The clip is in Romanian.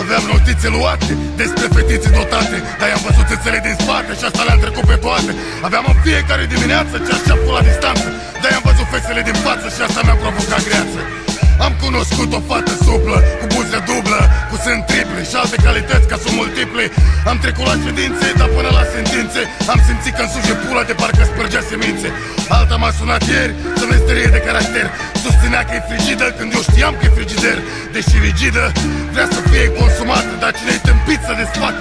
Aveam notițe luate despre fetițe dotate, dar i-am văzut țâțele din spate și asta le-am trecut pe toate. Aveam în fiecare dimineață ceas ceapul la distanță, dar i-am văzut fețele din față și asta mi-a provocat greață. Am cunoscut o fată suplă, cu buze dublă, cu sân triple și alte calități ca sunt multiple. Am trecut la ședințe, dar până la sentințe am simțit că-mi suge pula de parcă spărgea semințe. Alta m-a sunat ieri, sănăstărie de caracter, susținea că e frigidă când eu știam că e frigider. Deși rigidă, vrea să fie consumată, dar cine-i tâmpit să desfacă